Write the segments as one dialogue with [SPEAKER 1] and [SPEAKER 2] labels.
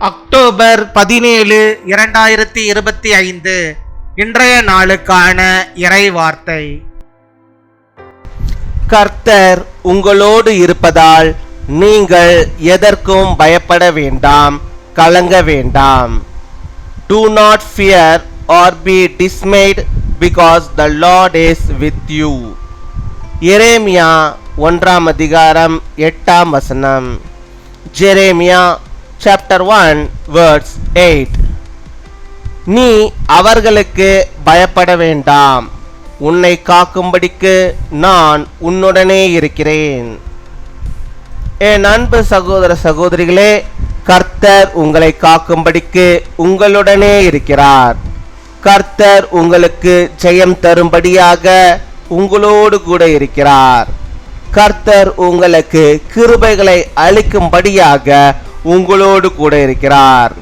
[SPEAKER 1] October 17, 2025 இன்றைய நாளுக்கான இறை வார்த்தை.
[SPEAKER 2] கர்த்தர் உங்களோடு இருப்பதால் நீங்கள் எதற்கும் பயப்பட வேண்டாம், கலங்க வேண்டாம். Do not fear or be dismayed because the Lord is with you. எரேமியா 1 அதிகாரம் 8 ஜெரேமியா chapter 1 verse 8. நீ அவர்களுக்கு பயப்பட வேண்டாம், உன்னை காக்கும்படிக்கு நான் உன்னுடனே இருக்கிறேன். என் அன்பு சகோதர சகோதரிகளே, கர்த்தர் உங்களை காக்கும்படிக்கு உங்களுடனே இருக்கிறார். கர்த்தர் உங்களுக்கு ஜெயம் தரும்படியாக உங்களோடு கூட இருக்கிறார். கர்த்தர் உங்களுக்கு கிருபைகளை அளிக்கும்படியாக உங்களோடு கூட இருக்கிறார்.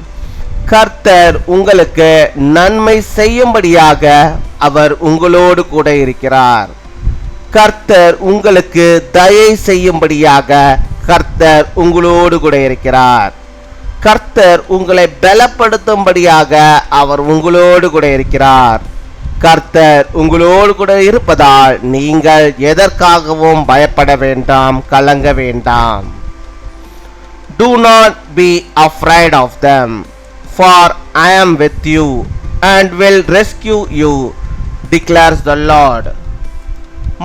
[SPEAKER 2] கர்த்தர் உங்களுக்கு நன்மை செய்யும்படியாக அவர் உங்களோடு கூட இருக்கிறார். கர்த்தர் உங்களுக்கு தயை செய்யும்படியாக கர்த்தர் உங்களோடு கூட இருக்கிறார். கர்த்தர் உங்களை பலப்படுத்தும்படியாக அவர் உங்களோடு கூட இருக்கிறார். கர்த்தர் உங்களோடு கூட இருப்பதால் நீங்கள் எதற்காகவும் பயப்பட வேண்டாம், கலங்க வேண்டாம். Do not be afraid of them, for I am with you and will rescue you, declares the Lord.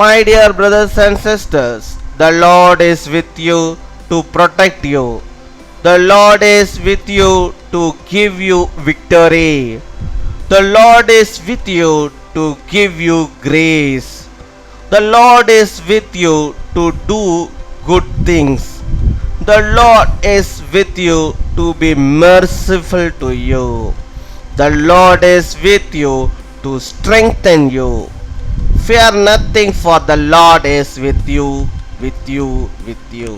[SPEAKER 2] My dear brothers and sisters, the Lord is with you to protect you. The Lord is with you to give you victory. The Lord is with you to give you grace. The Lord is with you to do good things. The Lord is with you to be merciful to you. The Lord is with you to strengthen you. Fear nothing, for the Lord is with you, with you, with you.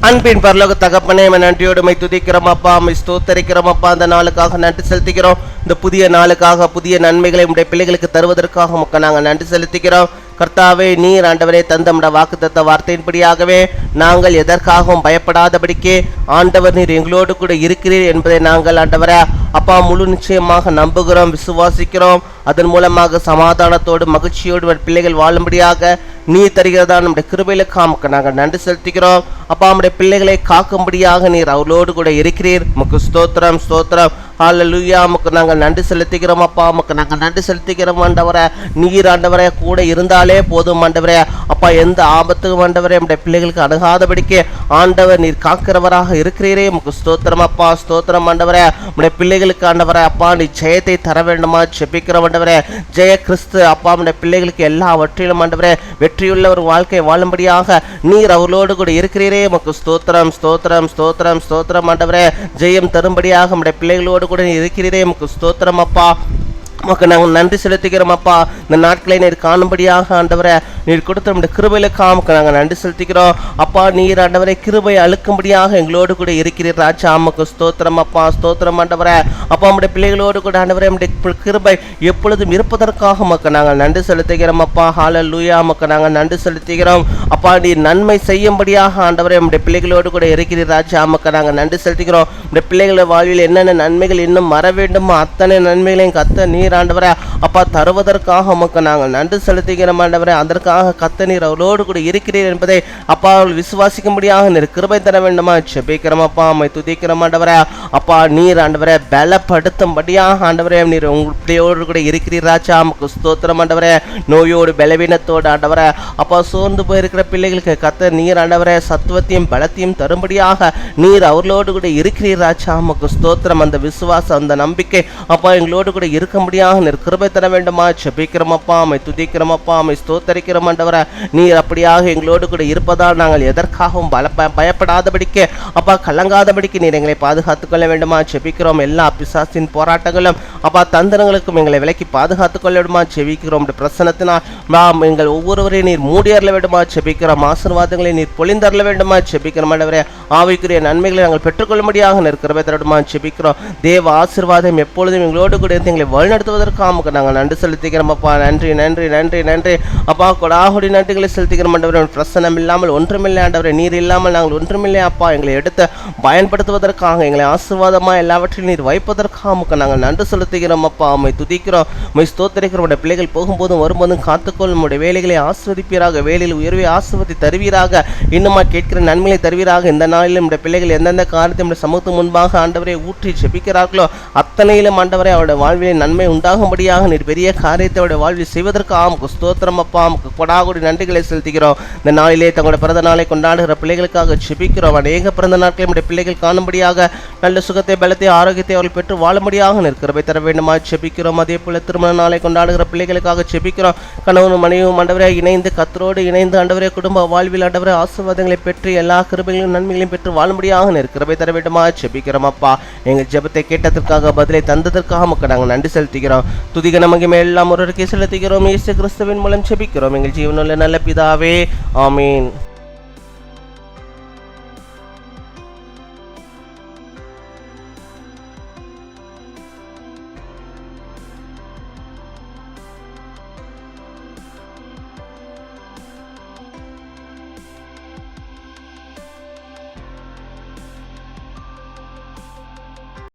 [SPEAKER 2] அன்பின் பரலோக தகப்பனே, நன்றியோடு my துதிக்கிறோம் அப்பா, my ஸ்தோத்தரிக்கிறோம் அப்பா. அந்த நாளுக்காக நன்றி செலுத்திக்கிறோம். இந்த புதிய நாளுக்காக புதிய நன்மைகளை உடைய பிள்ளைகளுக்கு தருவதற்காக முக்க நாங்கள் நன்றி செலுத்திக்கிறோம். கர்த்தாவே, நீர் ஆண்டவரே தந்தமுடைய வாக்குத்தத்த வார்த்தையின்படியாகவே நாங்கள் எதற்காகவும் பயப்படாதபடிக்கே ஆண்டவர் நீர் எங்களோடு கூட இருக்கிறீர் என்பதை நாங்கள் ஆண்டவரே அப்பா முழு நிச்சயமாக நம்புகிறோம், விசுவாசிக்கிறோம். அதன் மூலமாக சமாதானத்தோடு மகிழ்ச்சியோடு பிள்ளைகள் வாழும்படியாக நீ தருகிறதா நம்முடைய கிருபையிலுக்காக நாங்கள் நன்றி செலுத்திக்கிறோம் அப்பா. நம்முடைய பிள்ளைகளை காக்கும்படியாக நீர் அவளோடு கூட இருக்கிறீர். முக்கு ஸ்தோத்திரம், ஸ்தோத்திரம், ஹல்லேலூயா. முக்கு நாங்கள் நன்றி செலுத்திக்கிறோம் அப்பா. முக்கு நாங்கள் நன்றி செலுத்திக்கிறோம் ஆண்டவரே. நீர் ஆண்டவரே கூட இருந்தாலே போதும் ஆண்டவரே அப்பா. எந்த ஆபத்துக்கும் ஆண்டவரே நம்முடைய பிள்ளைகளுக்கு அணுகாதபடிக்கு ஆண்டவர் நீர் காக்கிறவராக இருக்கிறீரே. முக்கு ஸ்தோத்திரம் அப்பா, ஸ்தோத்திரம் ஆண்டவரே. நம்முடைய பிள்ளைகளுக்கு ஆண்டவரே அப்பா நீ ஜெயத்தை தர வேண்டுமா ஜெபிக்கிறோம் ஆண்டவரே. ஜெய கிறிஸ்து அப்பா நம்முடைய பிள்ளைகளுக்கு எல்லாவற்றிலும் ஆண்டவரே வெற்றியுள்ள ஒரு வாழ்க்கை வாழும்படியாக நீர் அவர்களோடு கூட இருக்கிறீரே. உமக்கு ஸ்தோத்திரம், ஸ்தோத்திரம், ஸ்தோத்திரம், ஸ்தோத்திரம் ஆண்டவரே. ஜெயம் தரும்படியாக நம்முடைய பிள்ளைகளோடு கூட நீர் இருக்கிறீரே. உமக்கு ஸ்தோத்திரம் அப்பா. உமக்கு நாங்கள் நன்றி செலுத்திக்கிறோம் அப்பா. இந்த நாட்களை நீர் காணும்படியாக ஆண்டவரே நீர் கொடுத்த நம்முடைய கிருபையிலுக்காக நாங்கள் நன்றி செலுத்திக்கிறோம் அப்பா. நீர் ஆண்டவரை கிருபை அழுக்கும்படியாக எங்களோடு கூட இருக்கிறீர் ராஜா. உமக்கு ஸ்தோத்திரம் அப்பா, ஸ்தோத்திரம் ஆண்டவரே அப்பா. நம்முடைய பிள்ளைகளோடு கூட ஆண்டவரே நம்முடைய கிருபை எப்பொழுதும் இருப்பதற்காக உமக்கு நாங்கள் நன்றி செலுத்துகிறோம் அப்பா. ஹல்லேலூயா. உமக்கு நாங்கள் நன்றி செலுத்துகிறோம் அப்பா. நீர் நன்மை செய்யும்படியாக ஆண்டவரே நம்முடைய பிள்ளைகளோடு கூட இருக்கிறீர் ராஜா. உமக்கு நாங்கள் நன்றி செலுத்துகிறோம். நம்முடைய பிள்ளைகள வாழ்வில் என்னென்ன நன்மைகள் இன்னும் வர வேண்டுமோ அத்தனை நன்மைகளையும் கத்த நீர் ஆண்டவரே அப்பா தருவதற்காக உமக்கு நாங்கள் நன்றி செலுத்துகிறோம் ஆண்டவரே. அதற்காக கத்த நீர் அவளோடு கூட இருக்கிறீர் என்பதை அப்பா அவள் விசுவாசிக்கும்படியாக நீர் கிருபை தர வேண்டுமா ஜெபிக்கிறோம் அப்பா. அம்மை துதிக்கிறோம் ஆண்டவரே அப்பா. நீர் ஆண்டவரே பலப்படுத்தும்படியாக ஆண்டவரே நீர் உங்கள் பிள்ளையோடு கூட இருக்கிறீர் ராஜா. உமக்கு ஸ்தோத்திரம் ஆண்டவரே. நோயோடு பலவீனத்தோடு ஆண்டவரே அப்பா சோர்ந்து போயிருக்கிற பிள்ளைகளுக்கு கத்த நீர் ஆண்டவரே சத்துவத்தையும் பலத்தையும் தரும்படியாக நீர் அவர்களோடு கூட இருக்கிறீர் ராஜா. உமக்கு ஸ்தோத்திரம். அந்த விசுவாசம், அந்த நம்பிக்கை அப்பா எங்களோடு கூட இருக்க முடியாது நீர் கிருபை தர வேண்டுமா ஜெபிக்கிறோம் அப்பா. அம்மை துதிக்கிறோம் அப்பா. அம்மை ஸ்தோத்தரிக்கிறோம் ஆண்டவரே. நீர் அப்படியாக எங்களோடு கூட இருப்பதால் நாங்கள் எதற்காகவும் பயப்படாதபடிக்கு அப்பா கலங்காதபடிக்கு நீர் எங்களை பாதுகாத்துக் கொள்ள வேண்டுமா ஜெபிக்கிறோம். எல்லா பிசாசின் போராட்டங்களும் அப்பா தந்திரங்களுக்கும் எங்களை விலக்கி பாதுகாத்துக் கொள்ள வேண்டுமா ஜெபிக்கிறோம். பிரசன்னத்தினால் எங்கள் ஒவ்வொருவரையும் நீர் மூடியறல வேண்டுமா ஜெபிக்கிறோம். ஆசீர்வாதங்களை நீர் பொழிந்தரல வேண்டுமா ஜெபிக்கிறோம் ஆண்டவரே. ஆவிக்குரிய நன்மைகளை நாங்கள் பெற்றுக்கொள்ளும்படியாக நிற்கிறவை தருடமா ஜெபிக்கிறோம். தேவ ஆசீர்வாதம் எப்பொழுதும் எங்களோடு கூட இருந்து எங்களை வழிநடத்துவதற்காக நாங்கள் நன்றி செலுத்திக்கிறோம் அப்பா. நன்றி நன்றி நன்றி நன்றி அப்பா. கொடாகுடி நன்றிகளை செலுத்திக்கிறோம் ஆண்டவரே. பிரசனம் இல்லாமல் ஒன்றுமில்லை ஆண்டவரே. நீர் இல்லாமல் நாங்கள் ஒன்றுமில்லை அப்பா. எங்களை எடுத்து பயன்படுத்துவதற்காக, எங்களை ஆசீர்வாதமாக எல்லாவற்றிலும் நீர் வைப்பதற்காக நாங்கள் நன்றி செலுத்துகிறோம் அப்பா. உம்மை துதிக்கிறோம், உம்மை ஸ்தோத்திரிக்கிறோம். உடைய பிள்ளைகள் போகும்போதும் வரும்போதும் காத்துக்கொள்ளும். உடைய வேலைகளை ஆசீர்வதிப்பீராக, வேலையில் உயர்வை ஆசீர்வதி தருவீராக, இன்னுமா கேட்கிற நன்மைகளை தருவீராக. இந்த நாளிலும் உடைய பிள்ளைகள் எந்தெந்த காரியத்தை உடைய சமூகத்துக்கு முன்பாக ஆண்டவரை ஊற்றி ஜெபிக்கிறார்களோ அத்தனையிலும் ஆண்டவரை அவருடைய வாழ்விலே நன்மை உண்டாகும்படியாக நீர் பெரிய காரியத்தை அவருடைய வாழ்வில் செய்வதற்காக ஸ்தோத்திரம் அப்பா. கொடாகுடி நன்றிகளை செலுத்துகிறோம். இந்த நாளிலே தங்களுடைய பிறந்த நாளை கொண்டாடுகிற பிள்ளைகளுக்காக ஜெபிக்கிறோம். அநேக பிறந்த நாட்களை நம்முடைய பிள்ளைகள் காணும்படியாக நல்ல சுகத்தை, பலத்தை, ஆரோக்கியத்தை அவர்கள் பெற்று வாழும்படியாக நிற்கிறவை தர வேண்டுமா ஜெபிக்கிறோம். அதே போல திருமண நாளை கொண்டாடுகிற பிள்ளைகளுக்காக ஜெபிக்கிறோம். கணவனும் மனைவியும் ஆண்டவரே இணைந்து கத்தரோடு இணைந்து ஆண்டவரே குடும்ப வாழ்வில் ஆண்டவரே ஆசீர்வாதங்களை பெற்று எல்லா கிருபைகளையும் நன்மைகளையும் பெற்று வாழும்படியாக நிற்கிறவை தர வேண்டுமா ஜெபிக்கிறோம் அப்பா. எங்கள் ஜெபத்தை கேட்டதற்காக, பதிலை தந்ததற்காக மக்கள் நாங்கள் நன்றி செலுத்துகிறோம். துதிக நமக்கு எல்லாம் ஒருவருக்கே செலுத்துகிறோம். இயேசு கிறிஸ்துவின் மூலம் ஜெபிக்கிறோம் எங்கள் ஜீவனுள்ள நல்ல பிதாவே, ஆமீன்.